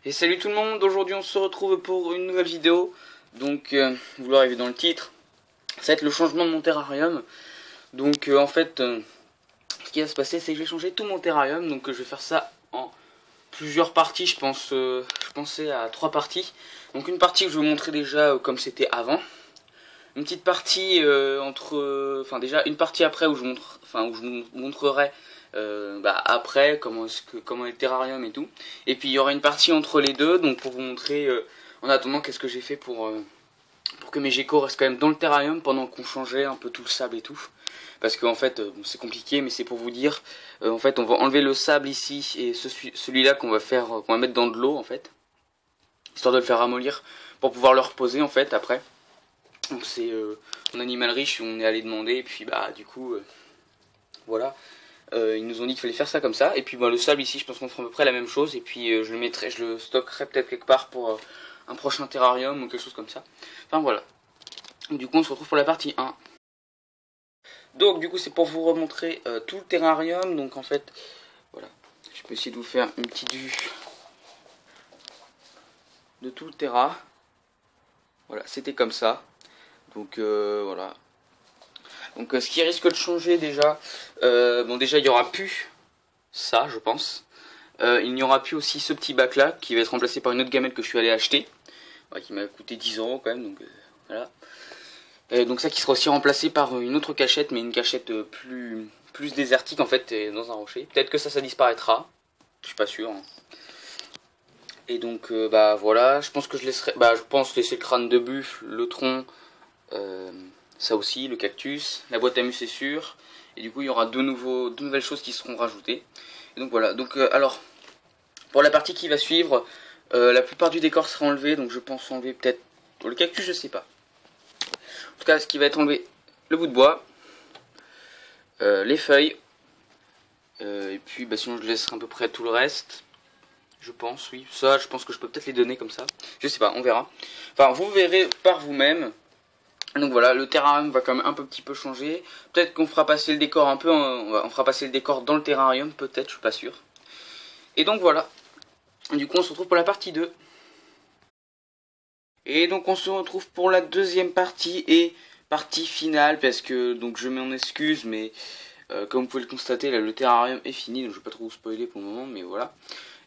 Et salut tout le monde, aujourd'hui on se retrouve pour une nouvelle vidéo. Donc vous l'aurez vu dans le titre, ça va être le changement de mon terrarium. Donc en fait, ce qui va se passer c'est que je vais changer tout mon terrarium. Donc je vais faire ça en plusieurs parties, je pense. Je pensais à 3 parties. Donc une partie que je vais vous montrer déjà comme c'était avant. Une petite partie enfin déjà une partie après où je vous montrerai après comment est le terrarium et tout. Et puis il y aura une partie entre les deux, donc pour vous montrer en attendant qu'est-ce que j'ai fait pour que mes geckos restent quand même dans le terrarium pendant qu'on changeait un peu tout le sable et tout. Parce qu'en fait c'est compliqué, mais c'est pour vous dire en fait on va enlever le sable ici et celui-là qu'on va mettre dans de l'eau en fait, histoire de le faire ramollir pour pouvoir le reposer en fait après. Donc c'est en animal riche, on est allé demander et puis du coup voilà, ils nous ont dit qu'il fallait faire ça comme ça. Et puis le sable ici, je pense qu'on fera à peu près la même chose. Et puis je le stockerai peut-être quelque part pour un prochain terrarium ou quelque chose comme ça. Enfin voilà. Du coup on se retrouve pour la partie 1. Donc du coup c'est pour vous remontrer tout le terrarium. Donc en fait voilà, je peux essayer de vous faire une petite vue de tout le terra. Voilà, c'était comme ça. Donc voilà. Donc ce qui risque de changer déjà, déjà il n'y aura plus ça je pense. Il n'y aura plus aussi ce petit bac là qui va être remplacé par une autre gamelle que je suis allé acheter. Qui m'a coûté 10 € quand même, donc voilà. Donc ça qui sera aussi remplacé par une autre cachette, mais une cachette plus désertique en fait, dans un rocher. Peut-être que ça disparaîtra, je suis pas sûr. Et donc voilà, je pense que je laisserai, laisser le crâne de buffle, le tronc, ça aussi, le cactus, la boîte à mus c'est sûr. Et du coup il y aura deux nouvelles choses qui seront rajoutées. Et donc voilà, donc alors pour la partie qui va suivre, la plupart du décor sera enlevé, donc je pense enlever peut-être le cactus, je sais pas. En tout cas, ce qui va être enlevé, le bout de bois, les feuilles, et puis sinon je laisserai à peu près tout le reste. Je pense, oui. Ça, je pense que je peux peut-être les donner comme ça. Je sais pas, on verra. Enfin, vous verrez par vous-même. Donc voilà, le terrarium va quand même un petit peu changer. Peut-être qu'on fera passer le décor un peu, on fera passer le décor dans le terrarium, peut-être, je suis pas sûr. Et donc voilà. Du coup, on se retrouve pour la partie 2. Et donc on se retrouve pour la deuxième partie et partie finale, parce que donc je m'en excuse, mais comme vous pouvez le constater, là le terrarium est fini, donc je vais pas trop vous spoiler pour le moment, mais voilà.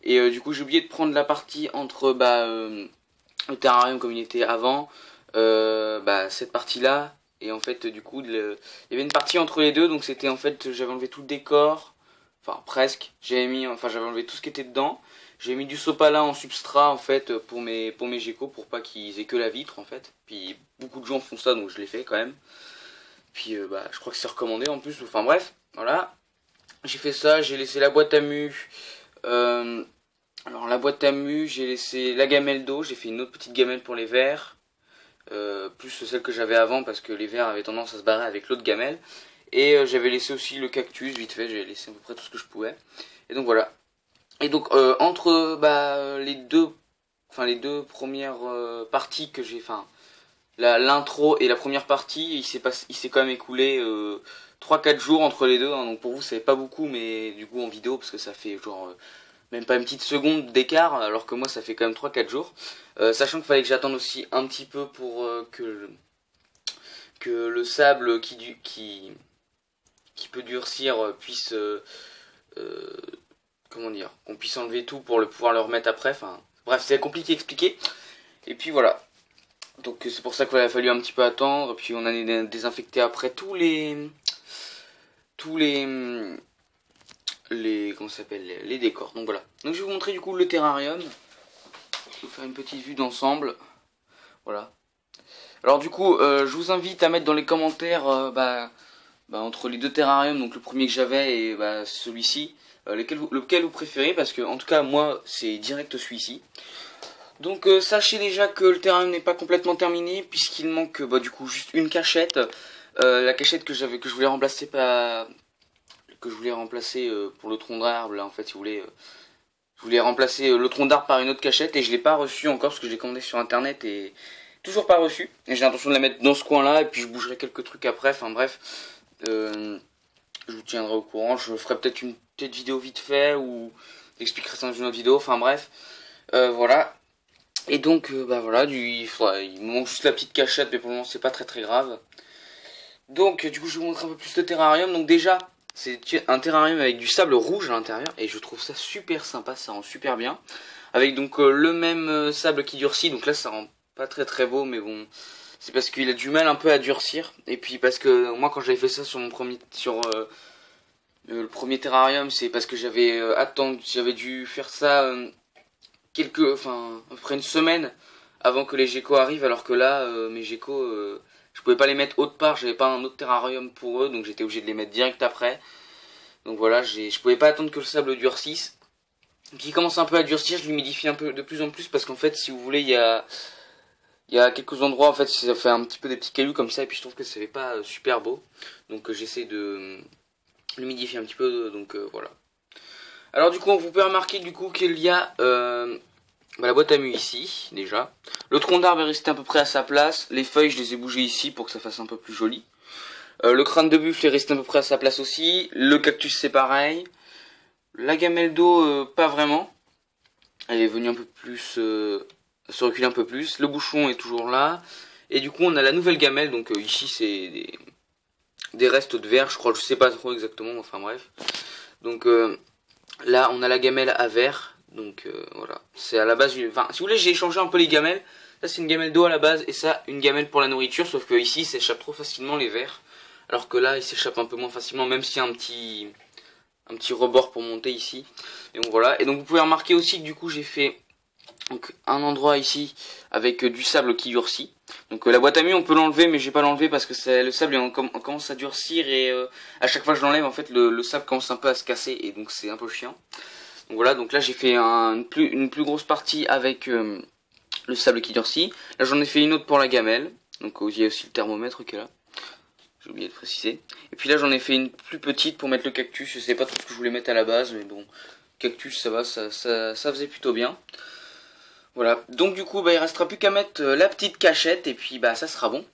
Et du coup j'ai oublié de prendre la partie entre le terrarium comme il était avant, cette partie là, et en fait du coup il y avait une partie entre les deux, donc c'était en fait j'avais enlevé tout le décor, enfin presque, j'avais enlevé tout ce qui était dedans. J'ai mis du sopalin en substrat en fait pour mes geckos pour pas qu'ils aient que la vitre en fait. Puis beaucoup de gens font ça donc je l'ai fait quand même. Puis je crois que c'est recommandé en plus. Enfin bref, voilà. J'ai fait ça, j'ai laissé la boîte à mus. Alors la boîte à mus, j'ai laissé la gamelle d'eau, j'ai fait une autre petite gamelle pour les verres. Plus celle que j'avais avant parce que les verres avaient tendance à se barrer avec l'autre gamelle. Et j'avais laissé aussi le cactus vite fait, j'ai laissé à peu près tout ce que je pouvais. Et donc voilà. Et donc entre les deux premières parties que j'ai, l'intro et la première partie, il s'est quand même écoulé 3-4 jours entre les deux, hein. Donc pour vous c'est pas beaucoup, mais du coup en vidéo parce que ça fait genre même pas une petite seconde d'écart, alors que moi ça fait quand même 3-4 jours. Sachant qu'il fallait que j'attende aussi un petit peu pour que le sable qui peut durcir puisse comment dire, qu'on puisse enlever tout pour pouvoir le remettre après. Enfin, bref, c'est compliqué à expliquer. Et puis voilà. Donc c'est pour ça qu'il a fallu un petit peu attendre. Puis on a désinfecté après tous les comment ça s'appelle, les décors. Donc voilà. Donc je vais vous montrer du coup le terrarium. Je vais vous faire une petite vue d'ensemble. Voilà. Alors du coup, je vous invite à mettre dans les commentaires entre les deux terrariums, donc le premier que j'avais et celui-ci, lequel vous préférez, parce que en tout cas moi c'est direct celui-ci. Donc sachez déjà que le terrarium n'est pas complètement terminé puisqu'il manque du coup juste une cachette, la cachette que je voulais remplacer pour le tronc d'arbre là en fait si vous voulez. Je voulais remplacer le tronc d'arbre par une autre cachette et je l'ai pas reçu encore parce que je l'ai commandé sur internet et toujours pas reçu. Et j'ai l'intention de la mettre dans ce coin là et puis je bougerai quelques trucs après, enfin bref. Je vous tiendrai au courant, je ferai peut-être une petite vidéo vite fait ou j'expliquerai ça dans une autre vidéo, enfin bref. Voilà. Et donc, bah voilà, il me manque juste la petite cachette, mais pour le moment, c'est pas très très grave. Donc, du coup, je vais vous montrer un peu plus le terrarium. Donc déjà, c'est un terrarium avec du sable rouge à l'intérieur, et je trouve ça super sympa, ça rend super bien. Avec donc le même sable qui durcit, donc là, ça rend pas très très beau, mais bon, c'est parce qu'il a du mal un peu à durcir. Et puis parce que moi, quand j'avais fait ça sur mon premier, le premier terrarium, c'est parce que j'avais dû faire ça à peu près une semaine avant que les geckos arrivent, alors que là, mes geckos, je pouvais pas les mettre autre part, j'avais pas un autre terrarium pour eux, donc j'étais obligé de les mettre direct après. Donc voilà, je pouvais pas attendre que le sable durcisse. Qui commence un peu à durcir, je l'humidifie un peu de plus en plus parce qu'en fait, si vous voulez, il y a quelques endroits en fait, ça fait un petit peu des petits cailloux comme ça et puis je trouve que ça fait pas super beau. Donc j'essaie de l'humidifier un petit peu, donc voilà. Alors du coup, vous pouvez remarquer du coup qu'il y a la boîte à mu ici, déjà. Le tronc d'arbre est resté à peu près à sa place. Les feuilles, je les ai bougées ici pour que ça fasse un peu plus joli. Le crâne de buffle est resté à peu près à sa place aussi. Le cactus, c'est pareil. La gamelle d'eau, pas vraiment. Elle est venue un peu plus... se reculer un peu plus. Le bouchon est toujours là. Et du coup, on a la nouvelle gamelle. Donc ici, c'est des restes de verre, je crois. Je sais pas trop exactement. Enfin bref. Donc là, on a la gamelle à verre. Donc voilà, c'est à la base, enfin si vous voulez j'ai échangé un peu les gamelles. Ça c'est une gamelle d'eau à la base et ça une gamelle pour la nourriture, sauf que ici il s'échappe trop facilement les verres. Alors que là il s'échappe un peu moins facilement, même s'il y a un petit rebord pour monter ici. Et donc voilà, et donc vous pouvez remarquer aussi que du coup j'ai fait donc, un endroit ici avec du sable qui durcit. Donc la boîte à mu on peut l'enlever mais je vais pas l'enlever parce que le sable on commence à durcir et à chaque fois que je l'enlève en fait le sable commence un peu à se casser et donc c'est un peu chiant. Donc voilà, donc là j'ai fait une plus grosse partie avec le sable qui durcit. Là j'en ai fait une autre pour la gamelle. Donc il y a aussi le thermomètre qui est là. J'ai oublié de préciser. Et puis là j'en ai fait une plus petite pour mettre le cactus. Je sais pas trop ce que je voulais mettre à la base, mais bon, cactus ça va, ça faisait plutôt bien. Voilà, donc du coup bah, il restera plus qu'à mettre la petite cachette et puis bah ça sera bon.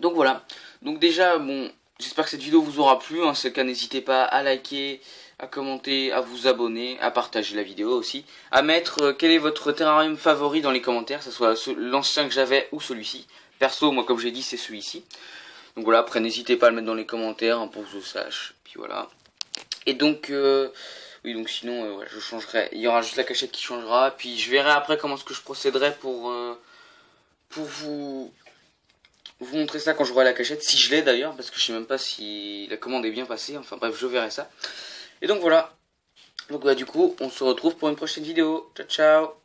Donc voilà, donc déjà bon, j'espère que cette vidéo vous aura plu, hein. C'est le cas, n'hésitez pas à liker, à commenter, à vous abonner, à partager la vidéo aussi, à mettre quel est votre terrarium favori dans les commentaires, que ce soit l'ancien que j'avais ou celui-ci. Perso, moi comme j'ai dit c'est celui-ci. Donc voilà, après n'hésitez pas à le mettre dans les commentaires hein, pour que je sache, puis voilà. Et donc, oui donc sinon ouais, je changerai, il y aura juste la cachette qui changera, puis je verrai après comment est-ce que je procéderai pour vous montrer ça quand je vois la cachette, si je l'ai d'ailleurs, parce que je sais même pas si la commande est bien passée, enfin bref, je verrai ça. Et donc voilà, donc bah du coup, on se retrouve pour une prochaine vidéo, ciao ciao.